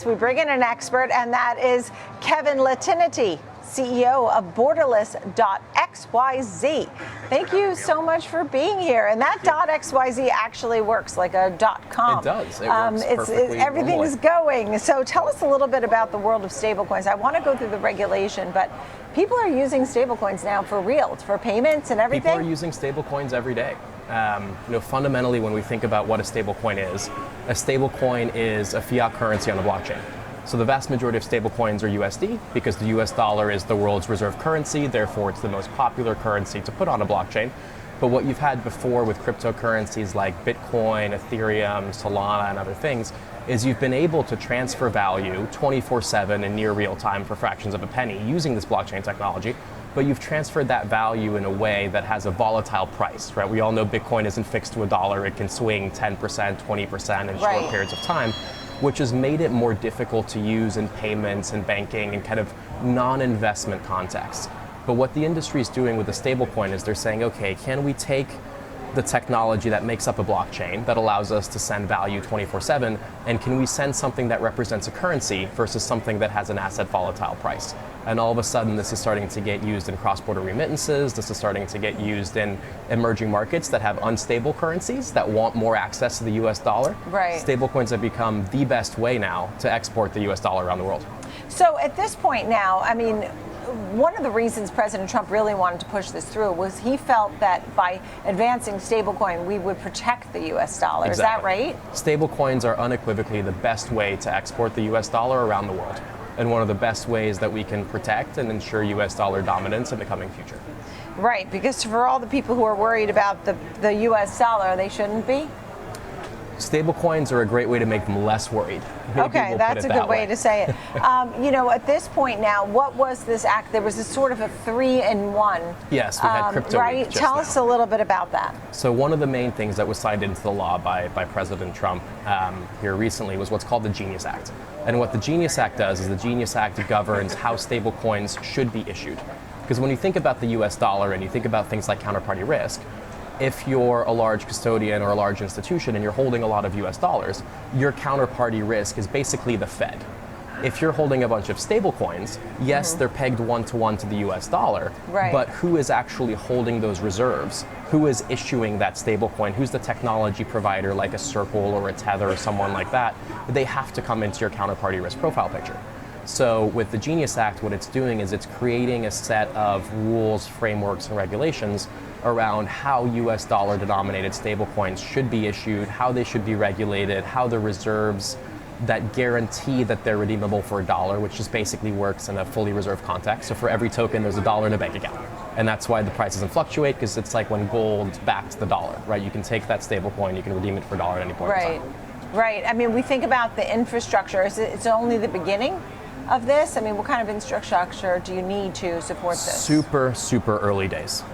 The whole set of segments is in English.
We bring in an expert, and that is Kevin Lehtiniitty, CEO of Borderless.xyz. Thank you so much for being here. And that .xyz actually works like a .com. It does. It works perfectly everything's going. So tell us a little bit about the world of stablecoins. I want to go through the regulation, but people are using stablecoins now for real, for payments and everything. People are using stablecoins every day. Fundamentally, when we think about what a stablecoin is a fiat currency on the blockchain. So the vast majority of stablecoins are USD because the US dollar is the world's reserve currency, therefore it's the most popular currency to put on a blockchain. But what you've had before with cryptocurrencies like Bitcoin, Ethereum, Solana, and other things is you've been able to transfer value 24/7 in near real time for fractions of a penny using this blockchain technology. But you've transferred that value in a way that has a volatile price, right? We all know Bitcoin isn't fixed to a dollar. It can swing 10%, 20% in short periods of time, which has made it more difficult to use in payments and banking and kind of non-investment contexts. But what the industry is doing with the stablecoin is they're saying, okay, can we take the technology that makes up a blockchain that allows us to send value 24/7, and can we send something that represents a currency versus something that has an asset volatile price? And all of a sudden this is starting to get used in cross-border remittances, this is starting to get used in emerging markets that have unstable currencies that want more access to the US dollar. Right. Stablecoins have become the best way now to export the US dollar around the world. So at this point now, I mean, one of the reasons President Trump really wanted to push this through was he felt that by advancing stablecoin, we would protect the US dollar. Exactly. Is that right? Stablecoins are unequivocally the best way to export the US dollar around the world, and one of the best ways that we can protect and ensure US dollar dominance in the coming future. Right, because for all the people who are worried about the US dollar, they shouldn't be? Stablecoins are a great way to make them less worried. Okay, that's a good way to say it. At this point now, what was this act? There was a sort of a 3-in-1. Yes, we had crypto right? week just Tell now. us a little bit about that. So one of the main things that was signed into the law by President Trump here recently was what's called the Genius Act. And what the Genius Act does is the Genius Act governs how stablecoins should be issued. Because when you think about the US dollar and you think about things like counterparty risk, if you're a large custodian or a large institution and you're holding a lot of US dollars, your counterparty risk is basically the Fed. If you're holding a bunch of stable coins, yes, they're pegged one-to-one to the US dollar, but who is actually holding those reserves? Who is issuing that stable coin? Who's the technology provider like a Circle or a Tether or someone like that? They have to come into your counterparty risk profile picture. So with the Genius Act, what it's doing is it's creating a set of rules, frameworks, and regulations around how US dollar denominated stablecoins should be issued, how they should be regulated, how the reserves that guarantee that they're redeemable for a dollar, which just basically works in a fully reserved context. So for every token, there's a dollar in a bank account. And that's why the price doesn't fluctuate, because it's like when gold backs the dollar, right? You can take that stablecoin, you can redeem it for a dollar at any point in time. Right. I mean, we think about the infrastructure. It's only the beginning of this? I mean, what kind of infrastructure do you need to support this? Super early days.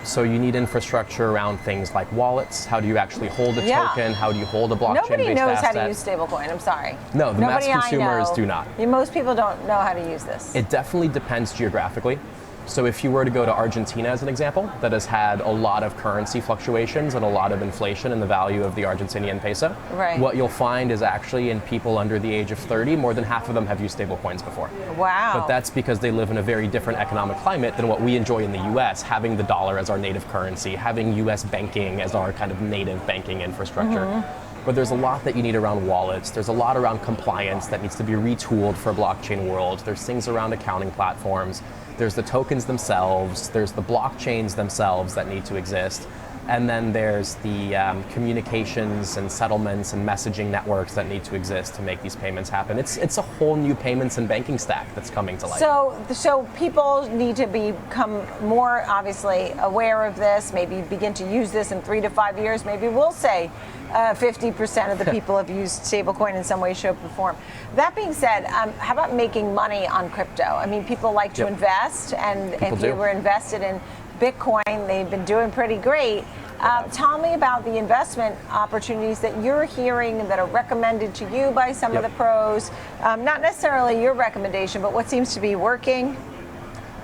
So you need infrastructure around things like wallets. How do you actually hold a token? How do you hold a blockchain-based asset? Nobody knows how to use stablecoin. I'm sorry. No, the mass consumers do not. Most people don't know how to use this. It definitely depends geographically. So if you were to go to Argentina as an example, that has had a lot of currency fluctuations and a lot of inflation in the value of the Argentinian peso, what you'll find is actually in people under the age of 30, more than half of them have used stablecoins before. Wow. But that's because they live in a very different economic climate than what we enjoy in the US, having the dollar as our native currency, having US banking as our kind of native banking infrastructure. But there's a lot that you need around wallets. There's a lot around compliance that needs to be retooled for a blockchain world. There's things around accounting platforms. There's the tokens themselves. There's the blockchains themselves that need to exist. And then there's the communications and settlements and messaging networks that need to exist to make these payments happen. It's a whole new payments and banking stack that's coming to life. So people need to become more obviously aware of this, maybe begin to use this in 3 to 5 years. Maybe we'll say 50% of the people have used stablecoin in some way, shape, or form. That being said, how about making money on crypto? I mean, people like to invest, and if you were invested in Bitcoin, they've been doing pretty great. Tell me about the investment opportunities that you're hearing that are recommended to you by some of the pros. Not necessarily your recommendation, but what seems to be working.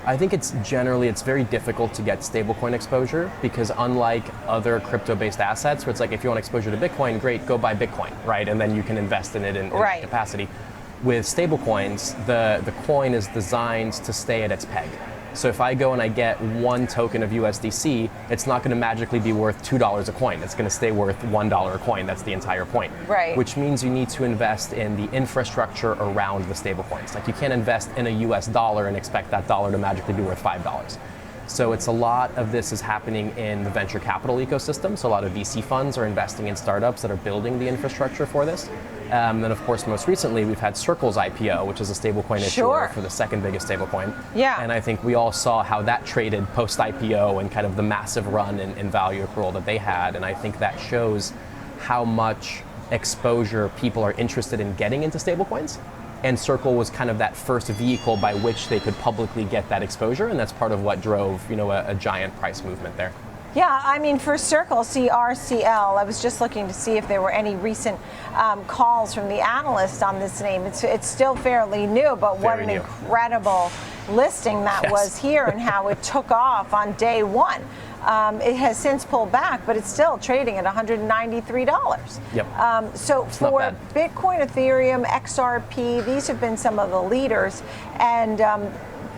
I think it's very difficult to get stablecoin exposure because unlike other crypto-based assets, where it's like if you want exposure to Bitcoin, great, go buy Bitcoin, right? And then you can invest in it in capacity. With stablecoins, the coin is designed to stay at its peg. So if I go and I get one token of USDC, it's not going to magically be worth $2 a coin. It's going to stay worth $1 a coin. That's the entire point. Right. Which means you need to invest in the infrastructure around the stablecoins. Like you can't invest in a US dollar and expect that dollar to magically be worth $5. So it's a lot of this is happening in the venture capital ecosystem. So a lot of VC funds are investing in startups that are building the infrastructure for this. Then of course, most recently, we've had Circle's IPO, which is a stablecoin issuer for the second biggest stablecoin. Yeah. And I think we all saw how that traded post-IPO and kind of the massive run in value accrual that they had. And I think that shows how much exposure people are interested in getting into stablecoins. And Circle was kind of that first vehicle by which they could publicly get that exposure, and that's part of what drove, a giant price movement there. Yeah, I mean, for Circle, CRCL, I was just looking to see if there were any recent calls from the analysts on this name. It's still fairly new, but what an incredible listing that was here and how it took off on day one. It has since pulled back, but it's still trading at $193. Yep. So for Bitcoin, Ethereum, XRP, these have been some of the leaders, and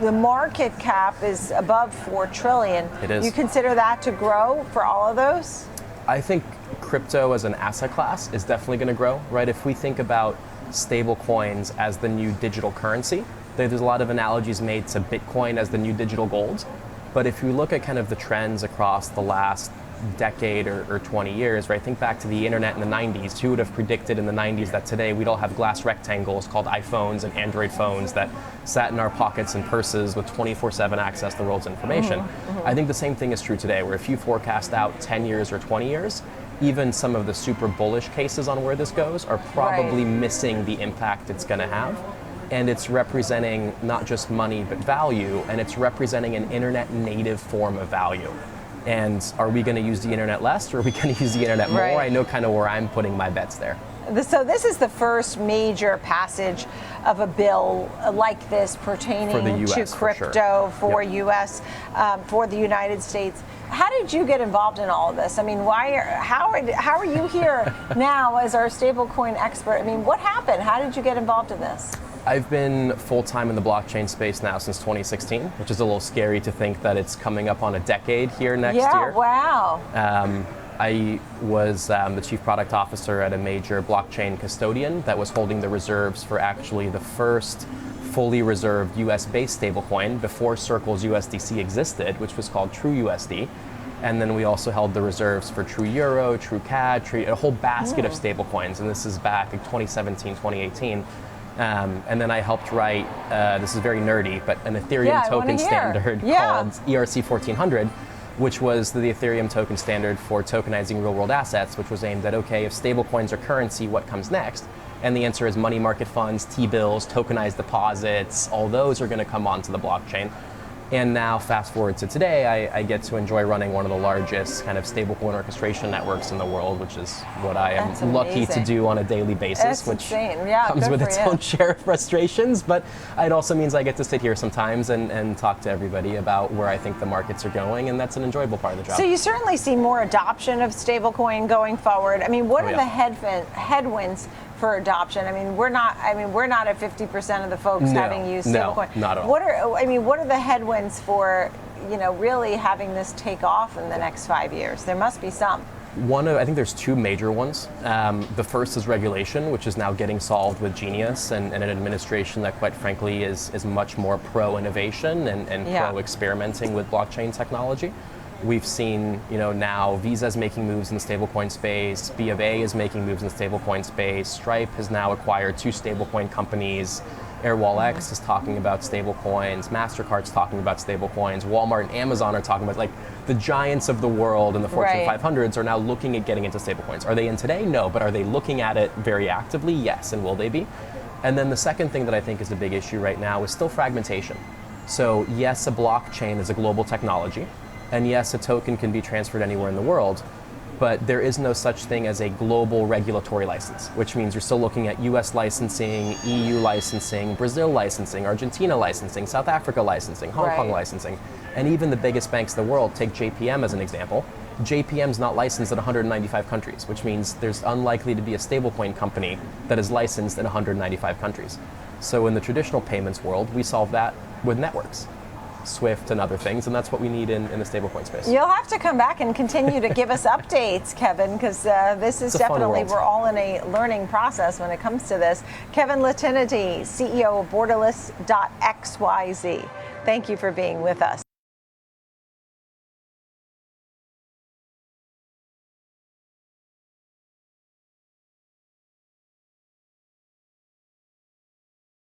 the market cap is above $4 trillion. It is. You consider that to grow for all of those? I think crypto as an asset class is definitely going to grow, right? If we think about stable coins as the new digital currency, there's a lot of analogies made to Bitcoin as the new digital gold. But if you look at kind of the trends across the last decade or 20 years, right? Think back to the internet in the 90s. Who would have predicted in the 90s that today we'd all have glass rectangles called iPhones and Android phones that sat in our pockets and purses with 24/7 access to the world's information? I think the same thing is true today, where if you forecast out 10 years or 20 years, even some of the super bullish cases on where this goes are probably missing the impact it's going to have. And it's representing not just money, but value, and it's representing an internet native form of value. And are we going to use the internet less, or are we going to use the internet more? I know kind of where I'm putting my bets there. So this is the first major passage of a bill like this pertaining to crypto for US, for the United States. How did you get involved in all of this? I mean, how are you here now as our stablecoin expert? I mean, what happened? How did you get involved in this? I've been full-time in the blockchain space now since 2016, which is a little scary to think that it's coming up on a decade here next year. Yeah, wow. I was the chief product officer at a major blockchain custodian that was holding the reserves for actually the first fully reserved US-based stablecoin before Circle's USDC existed, which was called TrueUSD. And then we also held the reserves for True Euro, True CAD, a whole basket of stablecoins. And this is back in 2017, 2018. And then I helped write, this is very nerdy, but an Ethereum token standard called ERC 1400, which was the Ethereum token standard for tokenizing real-world assets, which was aimed at, okay, if stablecoins are currency, what comes next? And the answer is money market funds, T-bills, tokenized deposits, all those are going to come onto the blockchain. And now, fast forward to today, I get to enjoy running one of the largest kind of stablecoin orchestration networks in the world, which is what I am lucky to do on a daily basis, which comes with its own share of frustrations. But it also means I get to sit here sometimes and talk to everybody about where I think the markets are going, and that's an enjoyable part of the job. So you certainly see more adoption of stablecoin going forward. I mean, what are the headwinds for adoption? I mean, we're not at 50% of the folks having used stablecoin. No, not at all. What are the headwinds for, really having this take off in the next 5 years? There must be some. I think there's two major ones. The first is regulation, which is now getting solved with Genius and an administration that, quite frankly, is much more pro-innovation and pro-experimenting with blockchain technology. We've seen, now Visa's making moves in the stablecoin space, B of A is making moves in the stablecoin space, Stripe has now acquired 2 stablecoin companies, AirWallX is talking about stablecoins, MasterCard's talking about stablecoins, Walmart and Amazon are talking about, the giants of the world and the Fortune 500s are now looking at getting into stablecoins. Are they in today? No, but are they looking at it very actively? Yes, and will they be? And then the second thing that I think is a big issue right now is still fragmentation. So yes, a blockchain is a global technology, and yes, a token can be transferred anywhere in the world, but there is no such thing as a global regulatory license, which means you're still looking at US licensing, EU licensing, Brazil licensing, Argentina licensing, South Africa licensing, Hong Kong licensing. And even the biggest banks in the world, take JPM as an example, JPM's not licensed in 195 countries, which means there's unlikely to be a stablecoin company that is licensed in 195 countries. So in the traditional payments world, we solve that with networks, SWIFT and other things, and that's what we need in the stablecoin space. You'll have to come back and continue to give us updates, Kevin, because this is definitely, we're all in a learning process when it comes to this. Kevin Lehtiniitty, CEO of Borderless.xyz. Thank you for being with us.